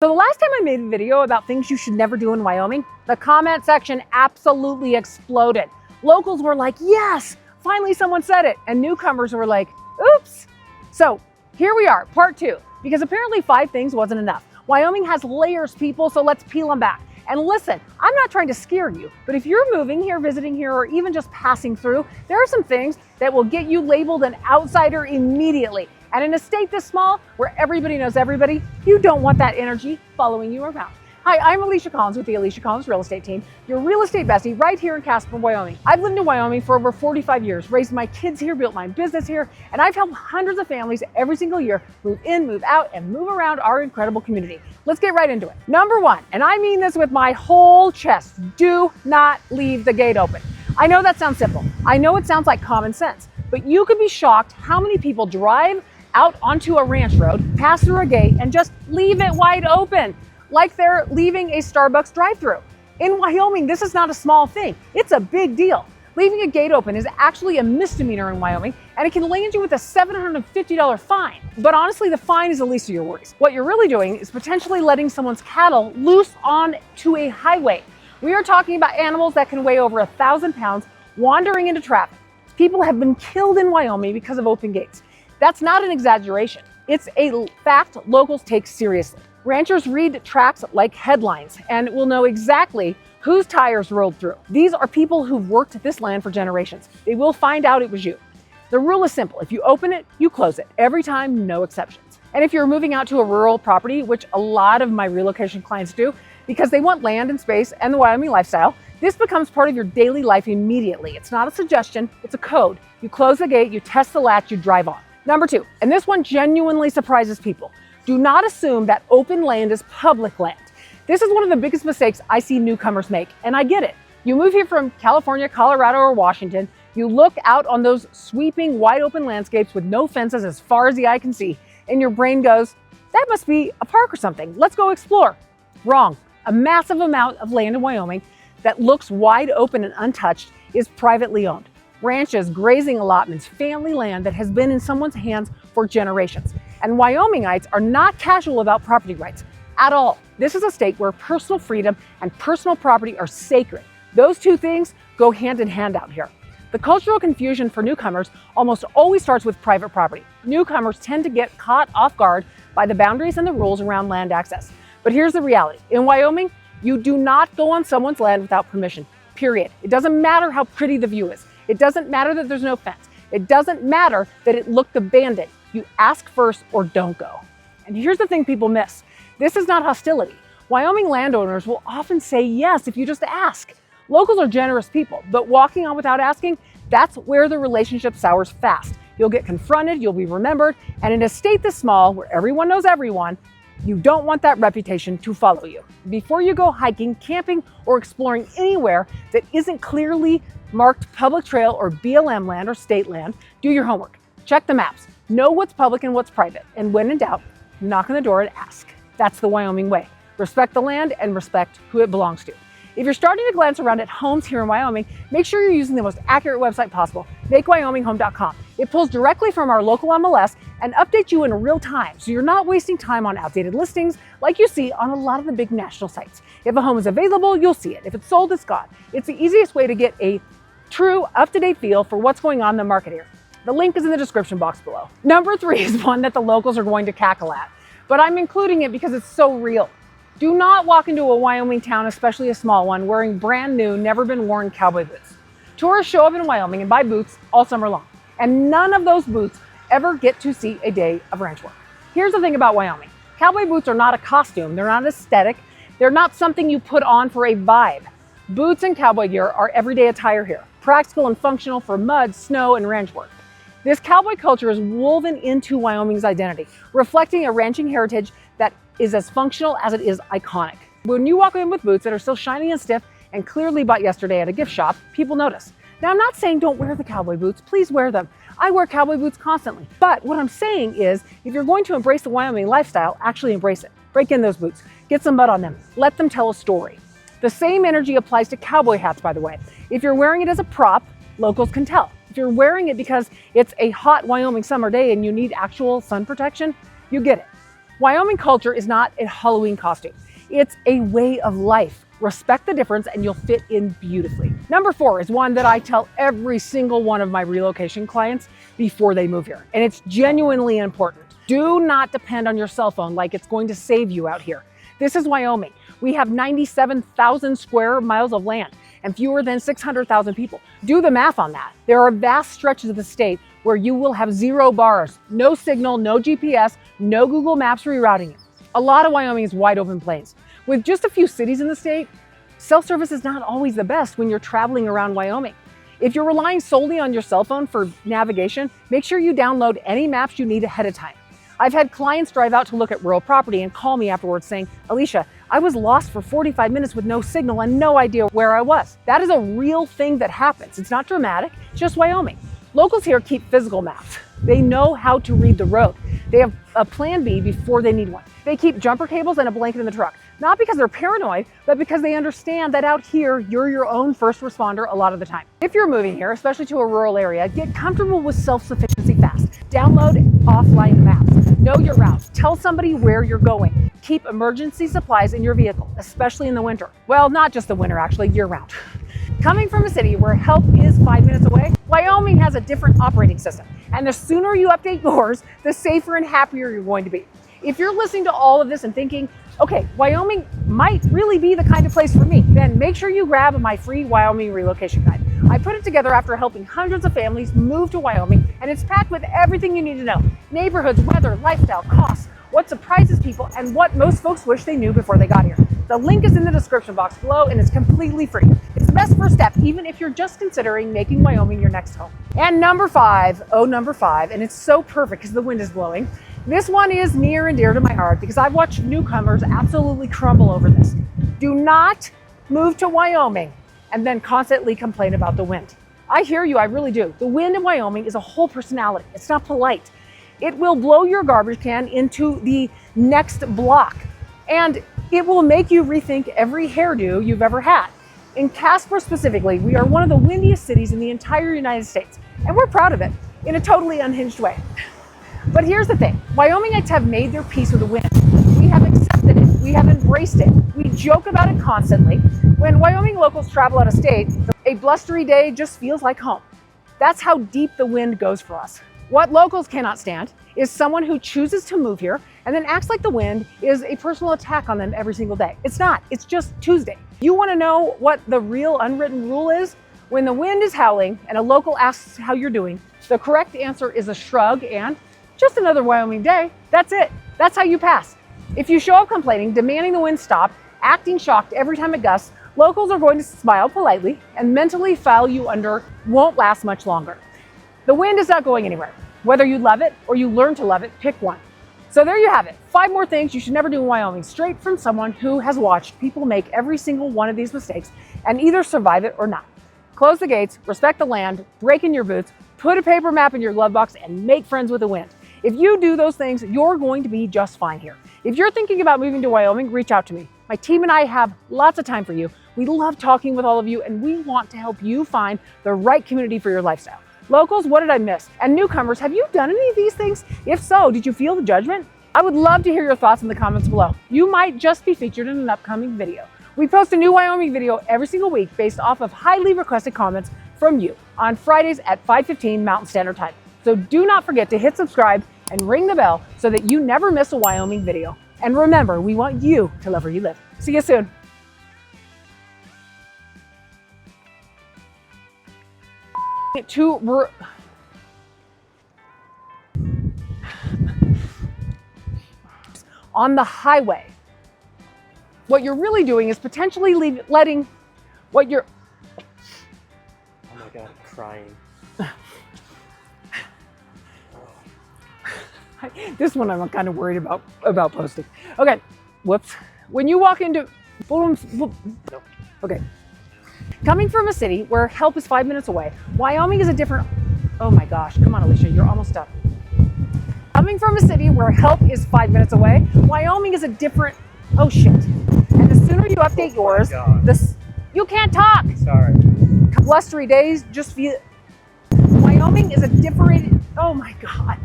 So the last time I made a video about things you should never do in Wyoming, the comment section absolutely exploded. Locals were like, yes, finally someone said it. And newcomers were like, oops. So here we are, part 2, because apparently 5 things wasn't enough. Wyoming has layers, people, so let's peel them back. And listen, I'm not trying to scare you, but if you're moving here, visiting here, or even just passing through, there are some things that will get you labeled an outsider immediately. And in a state this small, where everybody knows everybody, you don't want that energy following you around. Hi, I'm Alisha Collins with the Alisha Collins Real Estate Team, your real estate bestie right here in Casper, Wyoming. I've lived in Wyoming for over 45 years, raised my kids here, built my business here, and I've helped hundreds of families every single year move in, move out, and move around our incredible community. Let's get right into it. Number 1, and I mean this with my whole chest, do not leave the gate open. I know that sounds simple. I know it sounds like common sense, but you could be shocked how many people drive out onto a ranch road, pass through a gate, and just leave it wide open, like they're leaving a Starbucks drive-thru. In Wyoming, this is not a small thing. It's a big deal. Leaving a gate open is actually a misdemeanor in Wyoming, and it can land you with a $750 fine. But honestly, the fine is the least of your worries. What you're really doing is potentially letting someone's cattle loose onto a highway. We are talking about animals that can weigh over 1,000 pounds wandering into traffic. People have been killed in Wyoming because of open gates. That's not an exaggeration. It's a fact locals take seriously. Ranchers read tracks like headlines and will know exactly whose tires rolled through. These are people who've worked this land for generations. They will find out it was you. The rule is simple. If you open it, you close it. Every time, no exceptions. And if you're moving out to a rural property, which a lot of my relocation clients do, because they want land and space and the Wyoming lifestyle, this becomes part of your daily life immediately. It's not a suggestion, it's a code. You close the gate, you test the latch, you drive on. Number 2, and this one genuinely surprises people. Do not assume that open land is public land. This is one of the biggest mistakes I see newcomers make, and I get it. You move here from California, Colorado, or Washington, you look out on those sweeping, wide open landscapes with no fences as far as the eye can see, and your brain goes, that must be a park or something. Let's go explore. Wrong. A massive amount of land in Wyoming that looks wide open and untouched is privately owned. Ranches, grazing allotments, family land that has been in someone's hands for generations. And Wyomingites are not casual about property rights at all. This is a state where personal freedom and personal property are sacred. Those two things go hand in hand out here. The cultural confusion for newcomers almost always starts with private property. Newcomers tend to get caught off guard by the boundaries and the rules around land access. But here's the reality. In Wyoming, you do not go on someone's land without permission, period. It doesn't matter how pretty the view is. It doesn't matter that there's no fence. It doesn't matter that it looked abandoned. You ask first or don't go. And here's the thing people miss. This is not hostility. Wyoming landowners will often say yes if you just ask. Locals are generous people, but walking on without asking, that's where the relationship sours fast. You'll get confronted, you'll be remembered, and in a state this small where everyone knows everyone, you don't want that reputation to follow you. Before you go hiking, camping, or exploring anywhere that isn't clearly marked public trail or BLM land or state land, do your homework. Check the maps. Know what's public and what's private. And when in doubt, knock on the door and ask. That's the Wyoming way. Respect the land and respect who it belongs to. If you're starting to glance around at homes here in Wyoming, make sure you're using the most accurate website possible, makeWyomingHome.com. It pulls directly from our local MLS and updates you in real time, so you're not wasting time on outdated listings like you see on a lot of the big national sites. If a home is available, you'll see it. If it's sold, it's gone. It's the easiest way to get a true, up-to-date feel for what's going on in the market here. The link is in the description box below. Number 3 is one that the locals are going to cackle at, but I'm including it because it's so real. Do not walk into a Wyoming town, especially a small one, wearing brand new, never been worn cowboy boots. Tourists show up in Wyoming and buy boots all summer long, and none of those boots ever get to see a day of ranch work. Here's the thing about Wyoming. Cowboy boots are not a costume, they're not aesthetic, they're not something you put on for a vibe. Boots and cowboy gear are everyday attire here, practical and functional for mud, snow, and ranch work. This cowboy culture is woven into Wyoming's identity, reflecting a ranching heritage that is as functional as it is iconic. When you walk in with boots that are still shiny and stiff and clearly bought yesterday at a gift shop, people notice. Now, I'm not saying don't wear the cowboy boots, please wear them. I wear cowboy boots constantly. But what I'm saying is, if you're going to embrace the Wyoming lifestyle, actually embrace it. Break in those boots, get some mud on them, let them tell a story. The same energy applies to cowboy hats, by the way. If you're wearing it as a prop, locals can tell. If you're wearing it because it's a hot Wyoming summer day and you need actual sun protection, you get it. Wyoming culture is not a Halloween costume. It's a way of life. Respect the difference and you'll fit in beautifully. Number 4 is one that I tell every single one of my relocation clients before they move here. And it's genuinely important. Do not depend on your cell phone like it's going to save you out here. This is Wyoming. We have 97,000 square miles of land and fewer than 600,000 people. Do the math on that. There are vast stretches of the state where you will have 0 bars, no signal, no GPS, no Google Maps rerouting you. A lot of Wyoming is wide open plains. With just a few cities in the state, cell service is not always the best when you're traveling around Wyoming. If you're relying solely on your cell phone for navigation, make sure you download any maps you need ahead of time. I've had clients drive out to look at rural property and call me afterwards saying, Alisha, I was lost for 45 minutes with no signal and no idea where I was. That is a real thing that happens. It's not dramatic, it's just Wyoming. Locals here keep physical maps. They know how to read the road. They have a plan B before they need one. They keep jumper cables and a blanket in the truck. Not because they're paranoid, but because they understand that out here, you're your own first responder a lot of the time. If you're moving here, especially to a rural area, get comfortable with self-sufficiency fast. Download offline maps. Know your routes. Tell somebody where you're going. Keep emergency supplies in your vehicle, especially in the winter. Well, not just the winter, actually, year-round. Coming from a city where help is 5 minutes away, Wyoming has a different operating system. And the sooner you update yours, the safer and happier you're going to be. If you're listening to all of this and thinking, okay, Wyoming might really be the kind of place for me, then make sure you grab my free Wyoming relocation guide. I put it together after helping hundreds of families move to Wyoming, and it's packed with everything you need to know. Neighborhoods, weather, lifestyle, costs, what surprises people, and what most folks wish they knew before they got here. The link is in the description box below, and it's completely free. It's the best first step, even if you're just considering making Wyoming your next home. And number 5, and it's so perfect because the wind is blowing. This one is near and dear to my heart because I've watched newcomers absolutely crumble over this. Do not move to Wyoming and then constantly complain about the wind. I hear you, I really do. The wind in Wyoming is a whole personality. It's not polite. It will blow your garbage can into the next block, and it will make you rethink every hairdo you've ever had. In Casper specifically, we are one of the windiest cities in the entire United States, and we're proud of it in a totally unhinged way. But here's the thing, Wyomingites have made their peace with the wind. We have accepted it, we have embraced it, we joke about it constantly. When Wyoming locals travel out of state, a blustery day just feels like home. That's how deep the wind goes for us. What locals cannot stand is someone who chooses to move here and then acts like the wind is a personal attack on them every single day. It's not, it's just Tuesday. You wanna know what the real unwritten rule is? When the wind is howling and a local asks how you're doing, the correct answer is a shrug and just another Wyoming day. That's it. That's how you pass. If you show up complaining, demanding the wind stop, acting shocked every time it gusts, locals are going to smile politely and mentally file you under won't last much longer. The wind is not going anywhere. Whether you love it or you learn to love it, pick one. So there you have it. 5 more things you should never do in Wyoming, straight from someone who has watched people make every single one of these mistakes and either survive it or not. Close the gates, respect the land, break in your boots, put a paper map in your glove box, and make friends with the wind. If you do those things, you're going to be just fine here. If you're thinking about moving to Wyoming, reach out to me. My team and I have lots of time for you. We love talking with all of you, and we want to help you find the right community for your lifestyle. Locals, what did I miss? And newcomers, have you done any of these things? If so, did you feel the judgment? I would love to hear your thoughts in the comments below. You might just be featured in an upcoming video. We post a new Wyoming video every single week based off of highly requested comments from you on Fridays at 5:15 Mountain Standard Time. So do not forget to hit subscribe and ring the bell so that you never miss a Wyoming video. And remember, we want you to love where you live. See you soon. On the highway, what you're really doing is potentially letting what you're... Oh my God, I'm crying. This one I'm kind of worried about posting. Okay, whoops. When you walk into, okay. Coming from a city where help is 5 minutes away, Wyoming is a different, oh my gosh, come on Alisha, you're almost done. Coming from a city where help is 5 minutes away, Wyoming is a different, oh shit. And the sooner you update yours, you can't talk. Sorry. Blustery days just feel, Wyoming is a different, oh my God.